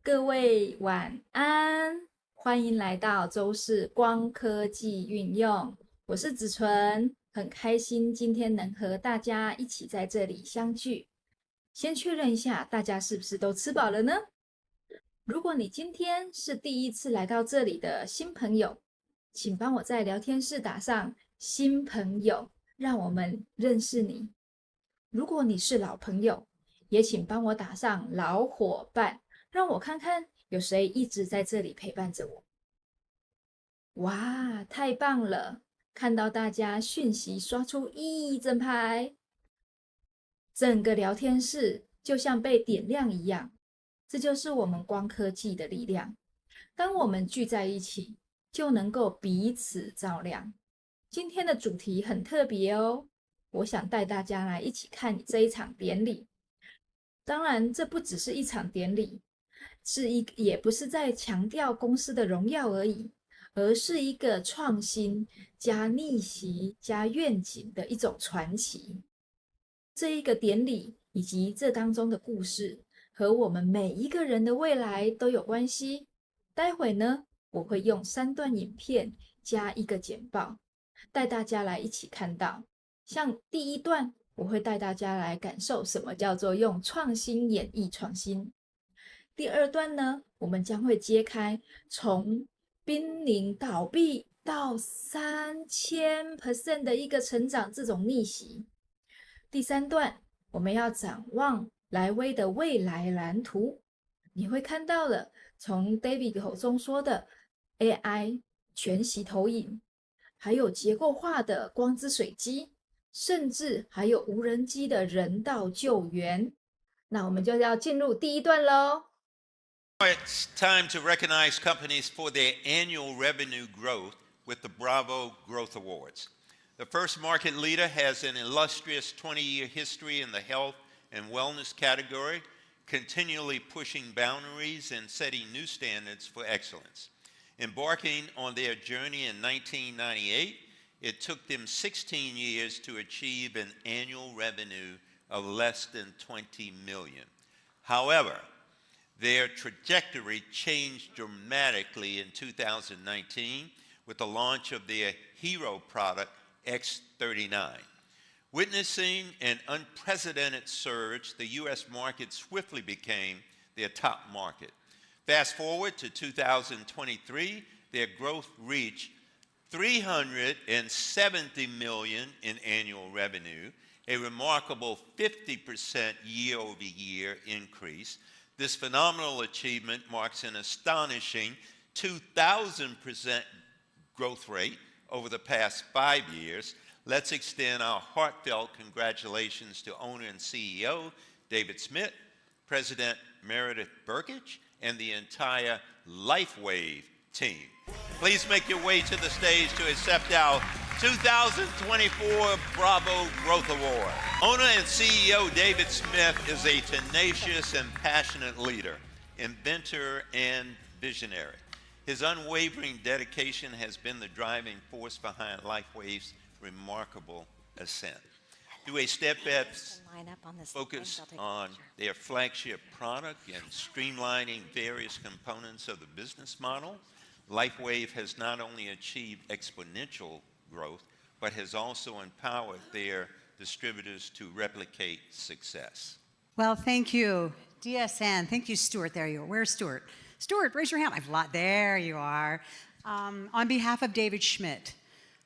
各位晚安，欢迎来到周四光科技运用，我是子纯，很开心今天能和大家一起在这里相聚。先确认一下，大家是不是都吃饱了呢？如果你今天是第一次来到这里的新朋友，请帮我在聊天室打上新朋友，让我们认识你。如果你是老朋友，也请帮我打上老伙伴，让我看看有谁一直在这里陪伴着我。哇，太棒了！看到大家讯息刷出一整排，整个聊天室就像被点亮一样。这就是我们光科技的力量。当我们聚在一起，就能够彼此照亮。今天的主题很特别哦，我想带大家来一起看这一场典礼。当然，这不只是一场典礼，也不是在强调公司的荣耀而已，而是一个创新加逆袭加愿景的一种传奇。这一个典礼以及这当中的故事，和我们每一个人的未来都有关系。待会呢，我会用3段影片加一个简报，带大家来一起看到。像第一段，我会带大家来感受什么叫做用创新演绎创新。第二段呢，我们将会揭开从濒临倒闭到3000% 的一个成长这种逆袭。第三段，我们要展望LifeWave的未来蓝图，你会看到了从 David 口中说的 AI 全息投影，还有结构化的光之水机，甚至还有无人机的人道救援。那我们就要进入第一段咯。It's time to recognize companies for their annual revenue growth with the Bravo Growth Awards. The first market leader has an illustrious 20-year history in the health and wellness category, continually pushing boundaries and setting new standards for excellence. Embarking on their journey in 1998, it took them 16 years to achieve an annual revenue of less than $20 million. However, their trajectory changed dramatically in 2019 with the launch of their hero product, X39. Witnessing an unprecedented surge, the U.S. market swiftly became their top market. Fast forward to 2023, their growth reached $370 million in annual revenue, a remarkable 50% year-over-year increase. This phenomenal achievement marks an astonishing 2,000% growth rate over the past 5 years. Let's extend our heartfelt congratulations to owner and CEO David Schmidt, President Meredith Burkich, and the entire LifeWave team. Please make your way to the stage to accept our 2024 Bravo Growth Award. Owner and CEO David Schmidt is a tenacious and passionate leader, inventor, and visionary. His unwavering dedication has been the driving force behind LifeWave's remarkable ascent. Through a steadfast focus on their flagship product and streamlining various components of the business model, LifeWave has not only achieved exponential growth, but has also empowered their distributors to replicate success. Well, thank you, DSN. Thank you, Stuart. There you are. Where's Stuart? Stuart, raise your hand. There you are. On behalf of David Schmidt,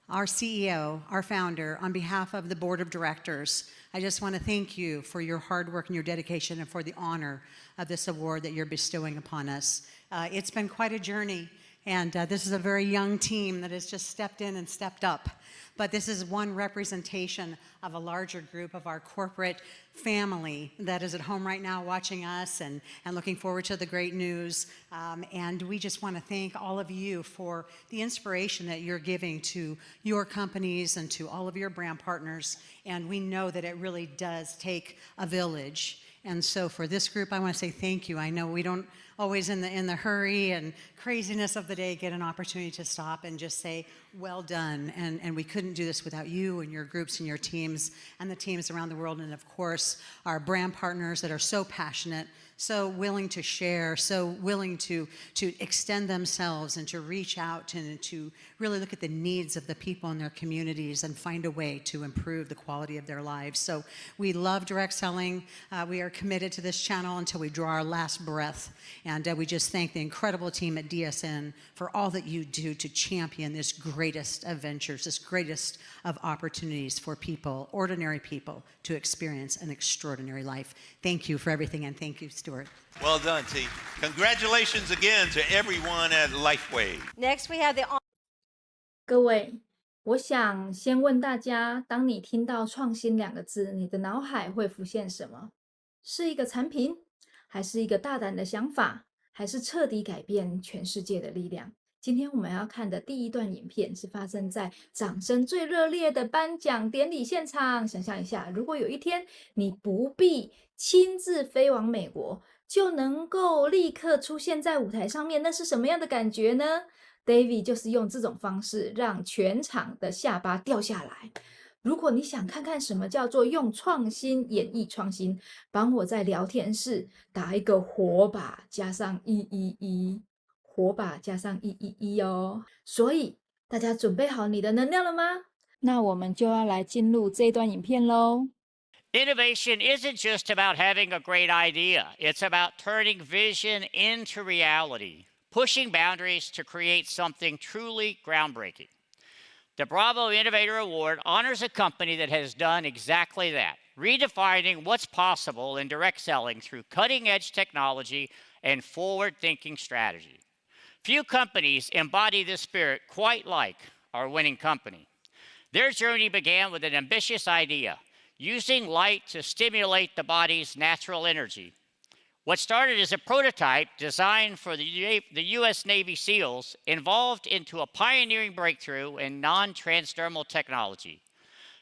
our CEO, our founder, on behalf of the board of directors, I just want to thank you for your hard work and your dedication and for the honor of this award that you're bestowing upon us. It's been quite a journey, and this is a very young team that has just stepped in and stepped up. But this is one representation of a larger group of our corporate family that is at home right now watching us and looking forward to the great news. And we just want to thank all of you for the inspiration that you're giving to your companies and to all of your brand partners. And we know that it really does take a village. And so for this group, I want to say thank you. I know we don't always in the hurry and craziness of the day get an opportunity to stop and just say, well done. And we couldn't do this without you and your groups and your teams and the teams around the world. And of course, our brand partners that are so passionate, so willing to share, so willing to extend themselves and to reach out and to really look at the needs of the people in their communities and find a way to improve the quality of their lives. So we love direct selling. We are committed to this channel until we draw our last breath. And we just thank the incredible team at DSN for all that you do to champion this greatest of ventures, this greatest of opportunities for people, ordinary people, to experience an extraordinary life. Thank you for everything, and thank you, Stuart. Well done, T. Congratulations again to everyone at LifeWave. Next, we have the 各位，我想先问大家，当你听到创新2个字，你的脑海会浮现什么？是一个产品，还是一个大胆的想法，还是彻底改变全世界的力量？今天我们要看的第一段影片是发生在掌声最热烈的颁奖典礼现场。想象一下，如果有一天你不必亲自飞往美国，就能够立刻出现在舞台上面，那是什么样的感觉呢？ David 就是用这种方式让全场的下巴掉下来。如果你想看看什么叫做用创新演绎创新，帮我在聊天室打一个火把加上111，火把加上111哦。所以大家准备好你的能量了吗？那我们就要来进入这段影片咯。Innovation isn't just about having a great idea. It's about turning vision into reality, pushing boundaries to create something truly groundbreaking. The Bravo Innovator Award honors a company that has done exactly that, redefining what's possible in direct selling through cutting-edge technology and forward-thinking strategy. Few companies embody this spirit quite like our winning company. Their journey began with an ambitious idea, using light to stimulate the body's natural energy. What started as a prototype designed for the U.S. Navy SEALs evolved into a pioneering breakthrough in non-transdermal technology.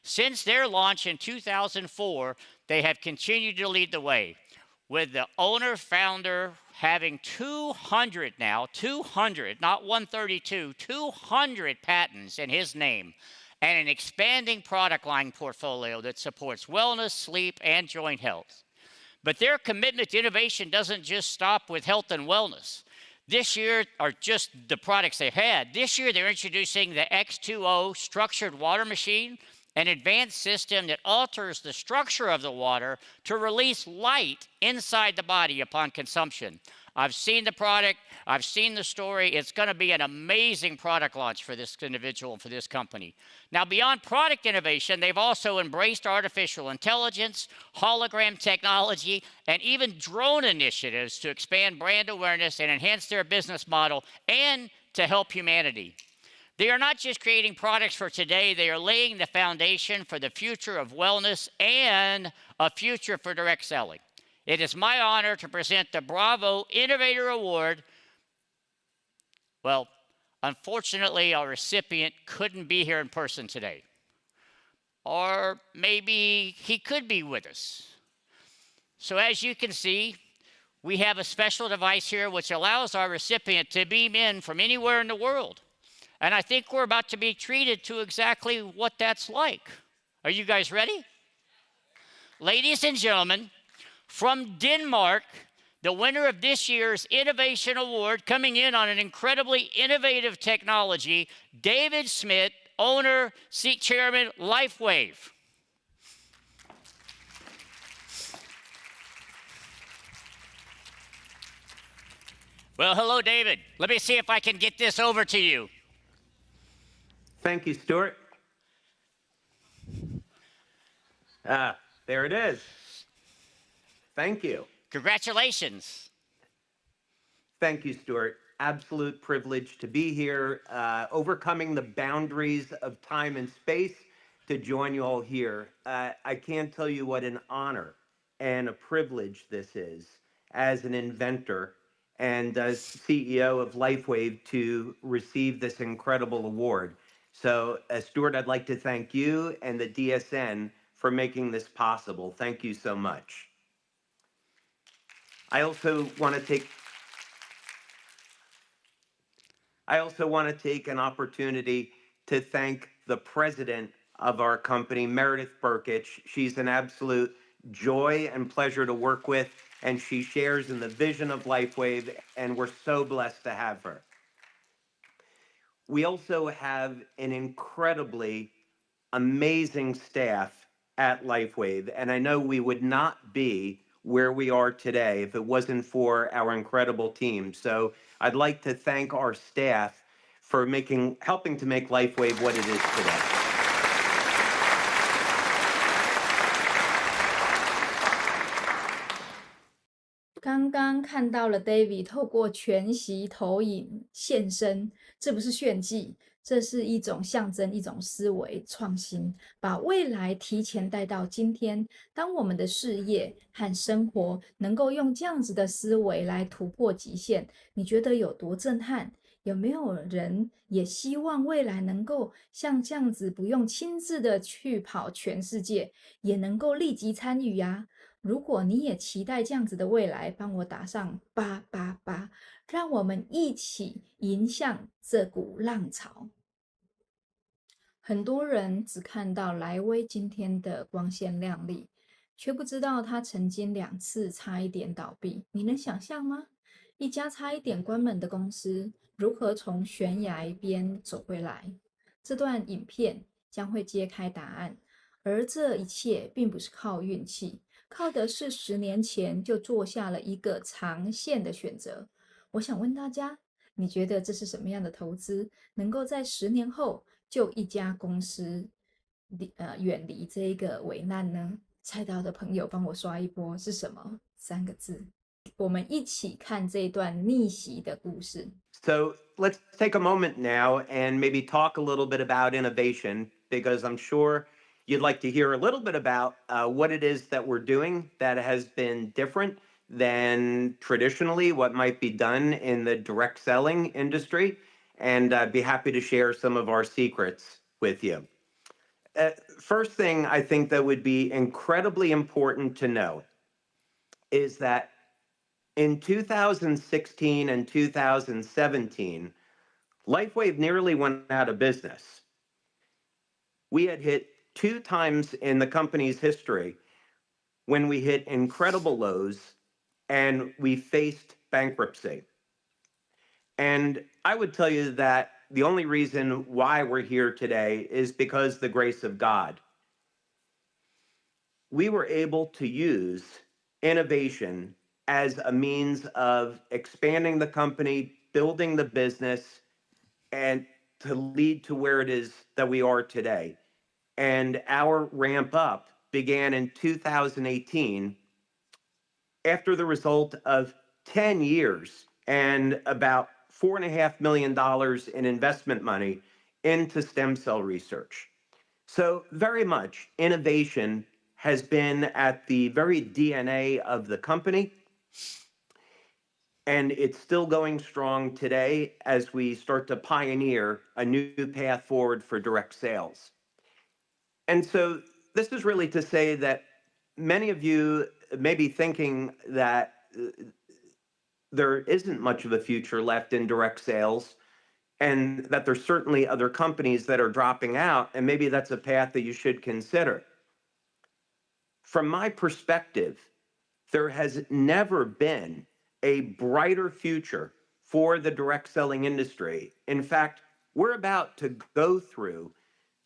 Since their launch in 2004, they have continued to lead the way, with the owner-founder having 200 now, 200, not 132, 200 patents in his name, and an expanding product line portfolio that supports wellness, sleep, and joint health. But their commitment to innovation doesn't just stop with health and wellness. This year, or just the products they've had, this year they're introducing the X2O structured water machine, an advanced system that alters the structure of the water to release light inside the body upon consumption. I've seen the product, I've seen the story. It's going to be an amazing product launch for this individual and for this company. Now, beyond product innovation, they've also embraced artificial intelligence, hologram technology, and even drone initiatives to expand brand awareness and enhance their business model and to help humanity. They are not just creating products for today, they are laying the foundation for the future of wellness and a future for direct selling. It is my honor to present the Bravo Innovator Award. Well, unfortunately, our recipient couldn't be here in person today. Or maybe he could be with us. So as you can see, we have a special device here which allows our recipient to beam in from anywhere in the world. And I think we're about to be treated to exactly what that's like. Are you guys ready? Ladies and gentlemen, from Denmark, the winner of this year's Innovation Award, coming in on an incredibly innovative technology, David Schmidt, owner, chairman, LifeWave. Well, hello, David. Let me see if I can get this over to you. Thank you, Stuart. There it is. Thank you. Congratulations. Thank you, Stuart. Absolute privilege to be here, overcoming the boundaries of time and space to join you all here. I can't tell you what an honor and a privilege this is as an inventor and as CEO of LifeWave to receive this incredible award. So, Stuart, I'd like to thank you and the DSN for making this possible. Thank you so much. I also want to take an opportunity to thank the president of our company, Meredith Burkich. She's an absolute joy and pleasure to work with. and she shares in the vision of LifeWave, and we're so blessed to have her. We also have an incredibly amazing staff at LifeWave, and I know we would not be where we are today if it wasn't for our incredible team. So I'd like to thank our staff for helping to make LifeWave what it is today. 刚刚看到了 David 透过全息投影现身，这不是炫技，这是一种象征，一种思维创新，把未来提前带到今天。当我们的事业和生活能够用这样子的思维来突破极限，你觉得有多震撼？有没有人也希望未来能够像这样子，不用亲自的去跑全世界，也能够立即参与呀？如果你也期待这样子的未来，帮我打上888，让我们一起迎向这股浪潮。很多人只看到莱威今天的光鲜亮丽，却不知道他曾经2次差一点倒闭。你能想象吗？一家差一点关门的公司，如何从悬崖边走回来？这段影片将会揭开答案，而这一切并不是靠运气。靠的是10年前就做下了一个长线的选择。我想问大家，你觉得这是什么样的投资，能够在10年后就一家公司远离这一个危难呢？猜到的朋友帮我刷一波，是什么？3个字。我们一起看这段逆袭的故事。So let's take a moment now and maybe talk a little bit about innovation, because I'm sure you'd like to hear a little bit about what it is that we're doing that has been different than traditionally what might be done in the direct selling industry. And I'd be happy to share some of our secrets with you. First thing I think that would be incredibly important to know is that in 2016 and 2017, LifeWave nearly went out of business. We had hit 2 times in the company's history when we hit incredible lows and we faced bankruptcy. And I would tell you that the only reason why we're here today is because the grace of God. We were able to use innovation as a means of expanding the company, building the business, and to lead to where it is that we are today. And our ramp up began in 2018 after the result of 10 years and about $4.5 million in investment money into stem cell research. So very much innovation has been at the very DNA of the company. And it's still going strong today as we start to pioneer a new path forward for direct sales. And so this is really to say that many of you may be thinking that there isn't much of a future left in direct sales, and that there's certainly other companies that are dropping out, and maybe that's a path that you should consider. From my perspective, there has never been a brighter future for the direct selling industry. In fact, we're about to go through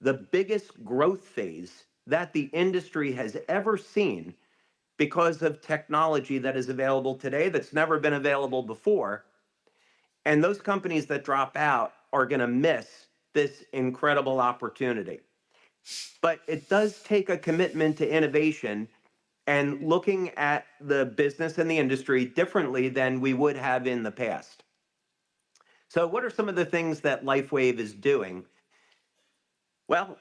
the biggest growth phase that the industry has ever seen because of technology that is available today that's never been available before. And those companies that drop out are going to miss this incredible opportunity. But it does take a commitment to innovation and looking at the business and the industry differently than we would have in the past. So what are some of the things that LifeWave is doing? Well,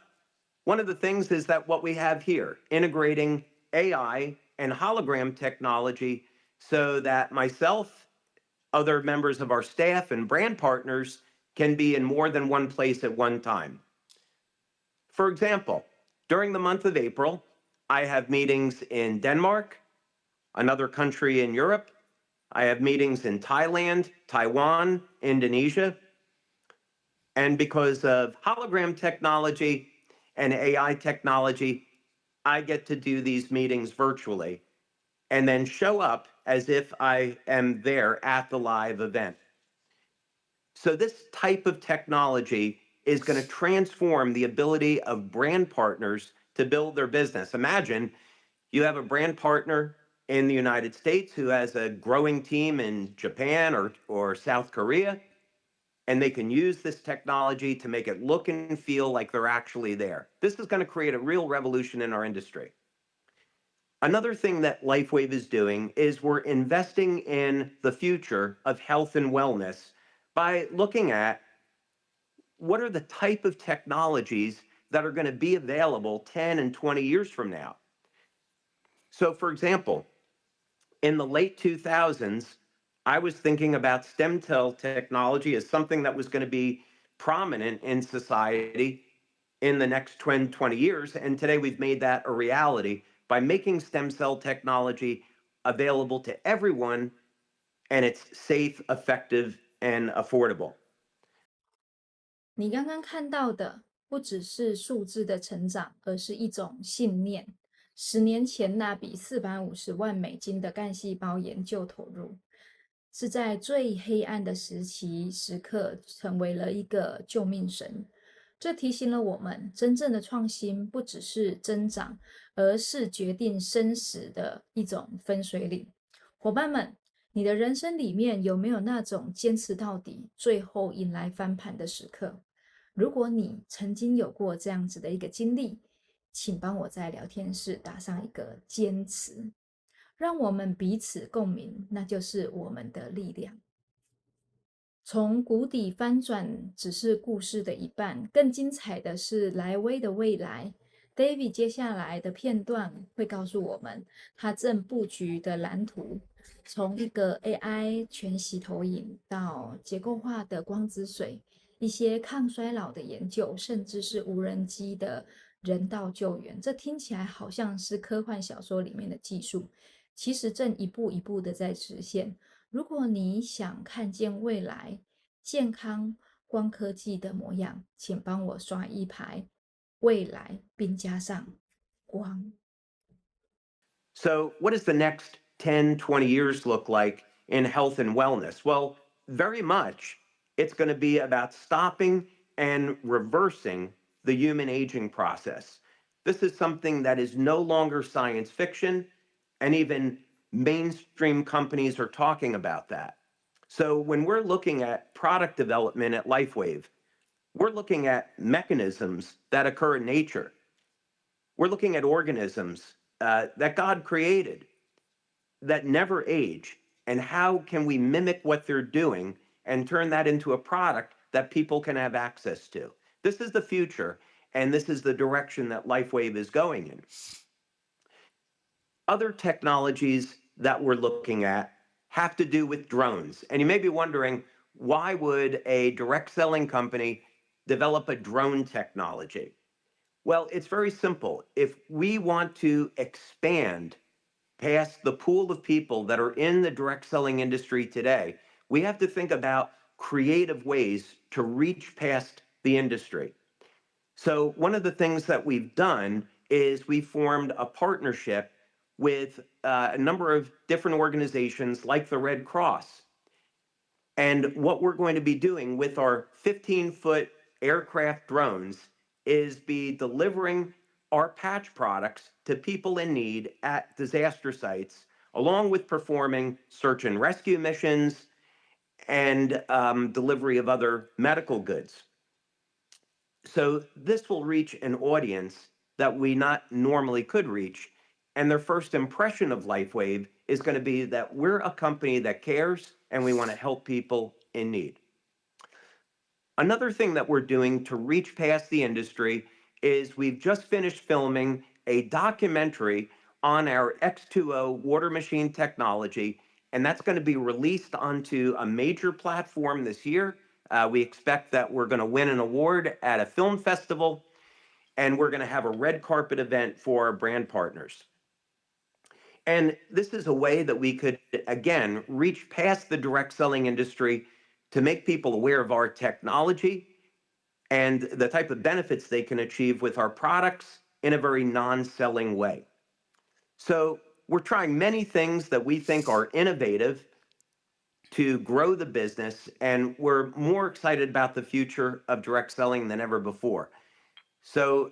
one of the things is that what we have here, integrating AI and hologram technology so that myself, other members of our staff, and brand partners can be in more than one place at one time. For example, during the month of April, I have meetings in Denmark, another country in Europe. I have meetings in Thailand, Taiwan, Indonesia. And because of hologram technology and AI technology, I get to do these meetings virtually. and then show up as if I am there at the live event. So this type of technology is going to transform the ability of brand partners to build their business. Imagine you have a brand partner in the United States who has a growing team in Japan or South Korea, and they can use this technology to make it look and feel like they're actually there. This is going to create a real revolution in our industry. Another thing that LifeWave is doing is we're investing in the future of health and wellness by looking at what are the type of technologies that are going to be available 10 and 20 years from now. So for example, in the late 2000s, I was thinking about stem cell technology as something that was going to be prominent in society in the next 20 years. And today we've made that a reality by making stem cell technology available to everyone, and it's safe, effective, and affordable. 你刚刚看到的不只是数字的成长，而是一种信念。10年前那笔450万美金的干细胞研究投入，是在最黑暗的时刻成为了一个救命神。这提醒了我们，真正的创新不只是增长，而是决定生死的一种分水岭。伙伴们，你的人生里面有没有那种坚持到底，最后迎来翻盘的时刻？如果你曾经有过这样子的一个经历，请帮我在聊天室打上一个坚持，让我们彼此共鸣，那就是我们的力量。从谷底翻转只是故事的一半，更精彩的是莱威的未来。David 接下来的片段会告诉我们他正布局的蓝图，从一个 AI 全息投影到结构化的光之水，一些抗衰老的研究，甚至是无人机的人道救援。这听起来好像是科幻小说里面的技术，其实正一步一步的在实现。如果你想看见未来健康光科技的模样，请帮我刷一排未来，并加上光。So what does the next 10, 20 years look like in health and wellness? Well, very much it's going to be about stopping and reversing the human aging process. This is something that is no longer science fiction, and even mainstream companies are talking about that. So when we're looking at product development at LifeWave, we're looking at mechanisms that occur in nature. We're looking at organisms that God created that never age, and how can we mimic what they're doing and turn that into a product that people can have access to. This is the future, and this is the direction that LifeWave is going in. Other technologies that we're looking at have to do with drones. And you may be wondering, why would a direct selling company develop a drone technology? Well, it's very simple. If we want to expand past the pool of people that are in the direct selling industry today, we have to think about creative ways to reach past the industry. So one of the things that we've done is we formed a partnership with a number of different organizations like the Red Cross. And what we're going to be doing with our 15-foot aircraft drones is be delivering our patch products to people in need at disaster sites, along with performing search and rescue missions and delivery of other medical goods. So this will reach an audience that we not normally could reach. And their first impression of LifeWave is going to be that we're a company that cares and we want to help people in need. Another thing that we're doing to reach past the industry is we've just finished filming a documentary on our X2O water machine technology, and that's going to be released onto a major platform this year. We expect that we're going to win an award at a film festival, and we're going to have a red carpet event for our brand partners. And this is a way that we could, again, reach past the direct selling industry to make people aware of our technology and the type of benefits they can achieve with our products in a very non-selling way. So we're trying many things that we think are innovative to grow the business, and we're more excited about the future of direct selling than ever before. So,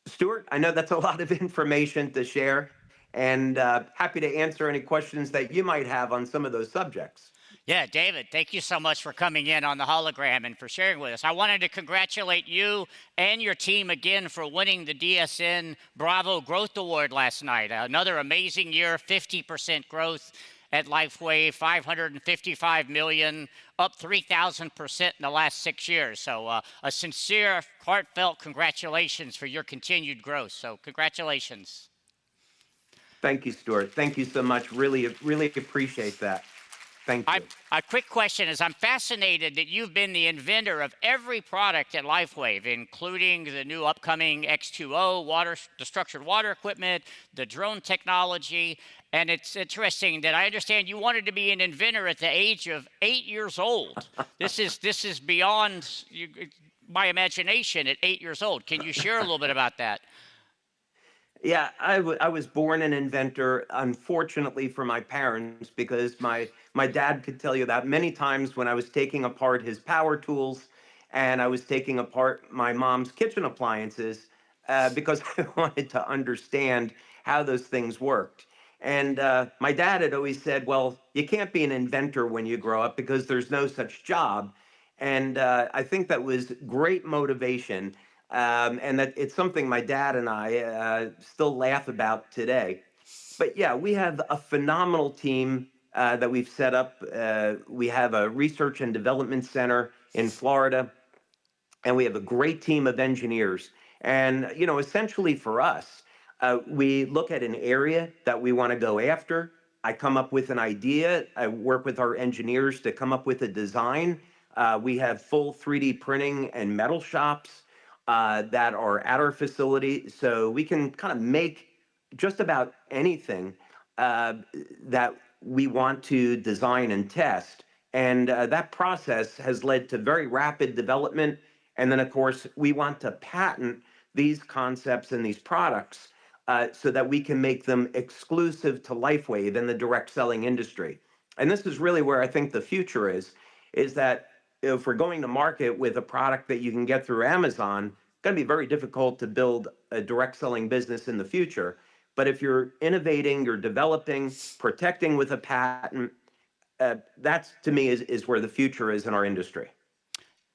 Stuart, I know that's a lot of information to share, and happy to answer any questions that you might have on some of those subjects. Yeah, David, thank you so much for coming in on the hologram and for sharing with us. I wanted to congratulate you and your team again for winning the DSN Bravo Growth Award last night. Another amazing year, 50% growth at LifeWave, 555 million, up 3,000% in the last 6 years. So a sincere, heartfelt congratulations for your continued growth. So congratulations. Thank you, Stuart. Thank you so much. Really, really appreciate that. Thank you. A quick question is, I'm fascinated that you've been the inventor of every product at LifeWave, including the new upcoming X2O, the structured water equipment, the drone technology. And it's interesting that I understand you wanted to be an inventor at the age of 8 years old. This is beyond my imagination at 8 years old. Can you share a little bit about that? Yeah, I was born an inventor, unfortunately for my parents, because my dad could tell you that many times when I was taking apart his power tools and I was taking apart my mom's kitchen appliances, because I wanted to understand how those things worked. And my dad had always said, well, you can't be an inventor when you grow up because there's no such job. And I think that was great motivation. And that it's something my dad and I still laugh about today. But yeah, we have a phenomenal team that we've set up. We have a research and development center in Florida, and we have a great team of engineers. And, you know, essentially for us, we look at an area that we want to go after. I come up with an idea. I work with our engineers to come up with a design. We have full 3D printing and metal shops that are at our facility. So we can kind of make just about anything that we want to design and test. And that process has led to very rapid development. And then, of course, we want to patent these concepts and these products so that we can make them exclusive to LifeWave in the direct selling industry. And this is really where I think the future is that if we're going to market with a product that you can get through Amazon, it's going to be very difficult to build a direct selling business in the future. But if you're innovating, you're developing, protecting with a patent, that's to me is where the future is in our industry.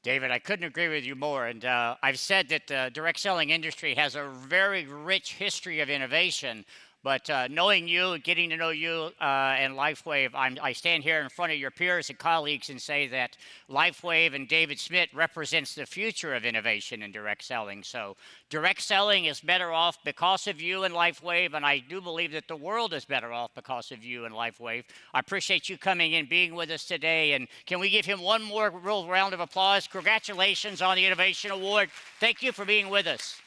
David, I couldn't agree with you more. And I've said that the direct selling industry has a very rich history of innovation. But knowing you, getting to know you and LifeWave, I stand here in front of your peers and colleagues and say that LifeWave and David Schmidt represents the future of innovation in direct selling. So direct selling is better off because of you and LifeWave, and I do believe that the world is better off because of you and LifeWave. I appreciate you coming in, being with us today, and can we give him one more real round of applause? Congratulations on the Innovation Award. Thank you for being with us.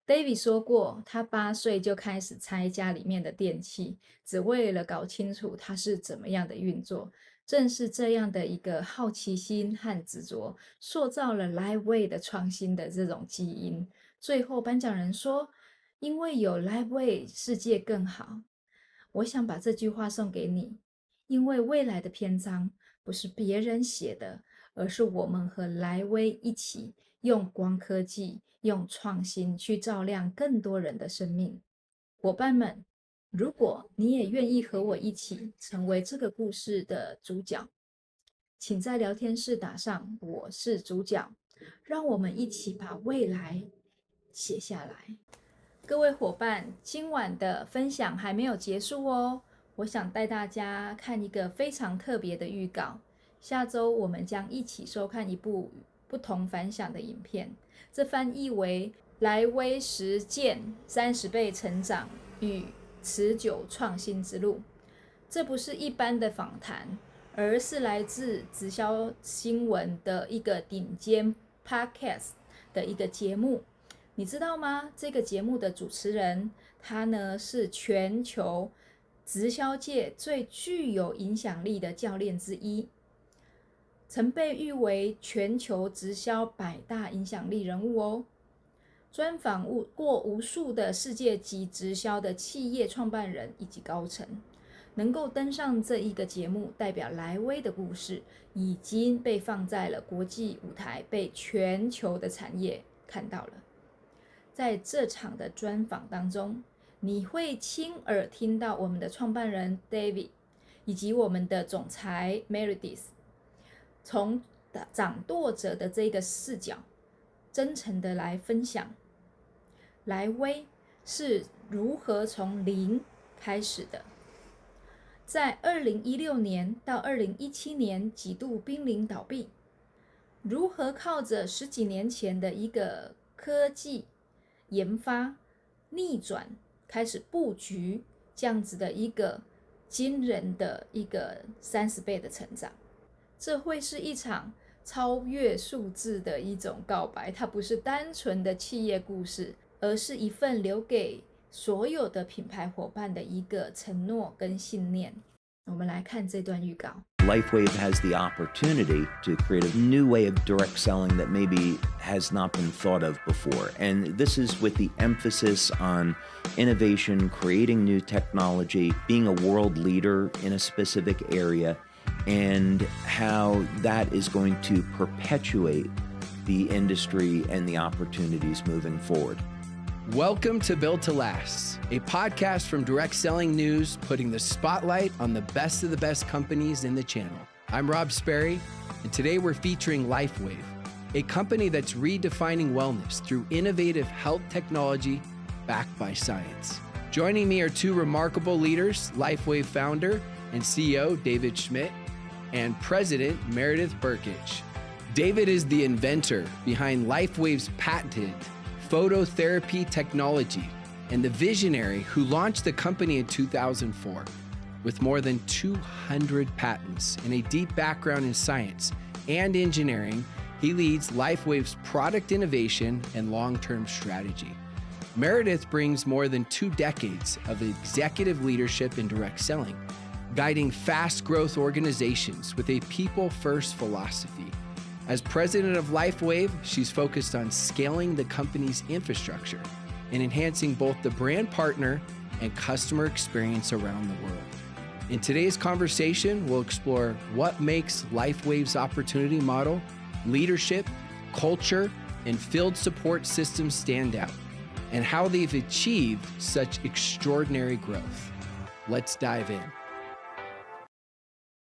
David 说过，他8岁就开始拆家里面的电器，只为了搞清楚它是怎么样的运作。正是这样的一个好奇心和执着，塑造了LifeWave的创新的这种基因。最后，颁奖人说：“因为有LifeWave，世界更好。”我想把这句话送给你，因为未来的篇章不是别人写的，而是我们和LifeWave一起用光科技。用创新去照亮更多人的生命。伙伴们，如果你也愿意和我一起成为这个故事的主角，请在聊天室打上我是主角，让我们一起把未来写下来。各位伙伴，今晚的分享还没有结束哦，我想带大家看一个非常特别的预告。下周我们将一起收看一部不同凡响的影片，这翻译为LifeWave实践30倍成长与持久创新之路。这不是一般的访谈，而是来自直销新闻的一个顶尖 podcast 的一个节目。你知道吗？这个节目的主持人，他呢是全球直销界最具有影响力的教练之一。曾被誉为全球直销100大影响力人物哦。专访过无数的世界级直销的企业创办人以及高层，能够登上这一个节目，代表LifeWave的故事已经被放在了国际舞台，被全球的产业看到了。在这场的专访当中，你会亲耳听到我们的创办人 David 以及我们的总裁 Meredith 从掌舵者的这个视角真诚的来分享LifeWave是如何从零开始的，在2016年到2017年几度濒临倒闭，如何靠着10几年前的一个科技研发逆转开始布局，这样子的一个惊人的一个30倍的成长。这会是一场超越数字的一种告白，它不是单纯的企业故事，而是一份留给所有的品牌伙伴的一个承诺跟信念。我们来看这段预告。LifeWave has the opportunity to create a new way of direct selling that maybe has not been thought of before. And this is with the emphasis on innovation, creating new technology, being a world leader in a specific area, and how that is going to perpetuate the industry and the opportunities moving forward. Welcome to Built to Last, a podcast from Direct Selling News, putting the spotlight on the best companies in the channel. I'm Rob Sperry, and today we're featuring LifeWave, a company that's redefining wellness through innovative health technology backed by science. Joining me are two remarkable leaders, LifeWave founder and CEO David Schmidt and President Meredith Burkich. David is the inventor behind LifeWave's patented phototherapy technology and the visionary who launched the company in 2004. With more than 200 patents and a deep background in science and engineering, he leads LifeWave's product innovation and long-term strategy. Meredith brings more than 2 decades of executive leadership in direct selling, guiding fast-growth organizations with a people-first philosophy. As president of LifeWave, she's focused on scaling the company's infrastructure and enhancing both the brand partner and customer experience around the world. In today's conversation, we'll explore what makes LifeWave's opportunity model, leadership, culture, and field support systems stand out, and how they've achieved such extraordinary growth. Let's dive in.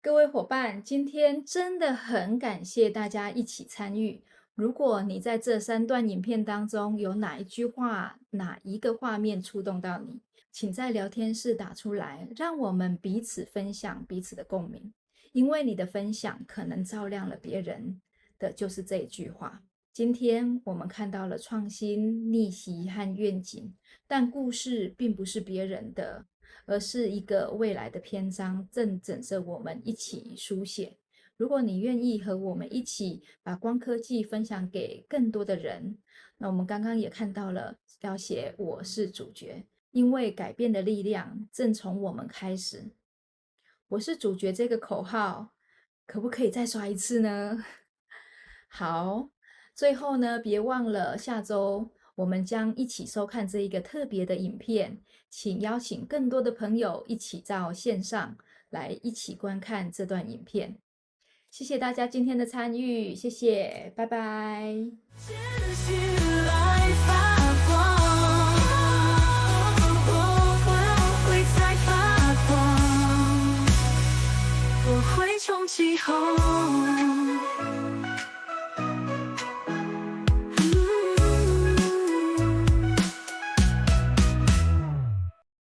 各位伙伴，今天真的很感谢大家一起参与。如果你在这3段影片当中有哪一句话、哪一个画面触动到你，请在聊天室打出来，让我们彼此分享彼此的共鸣。因为你的分享可能照亮了别人的就是这一句话。今天我们看到了创新、逆袭和愿景，但故事并不是别人的，而是一个未来的篇章，正等着我们一起书写。如果你愿意和我们一起把光科技分享给更多的人，那我们刚刚也看到了要写我是主角，因为改变的力量正从我们开始。我是主角这个口号可不可以再刷一次呢？好，最后呢，别忘了下周我们将一起收看这一个特别的影片，请邀请更多的朋友一起到线上来一起观看这段影片。谢谢大家今天的参与，谢谢，拜拜。我会从其后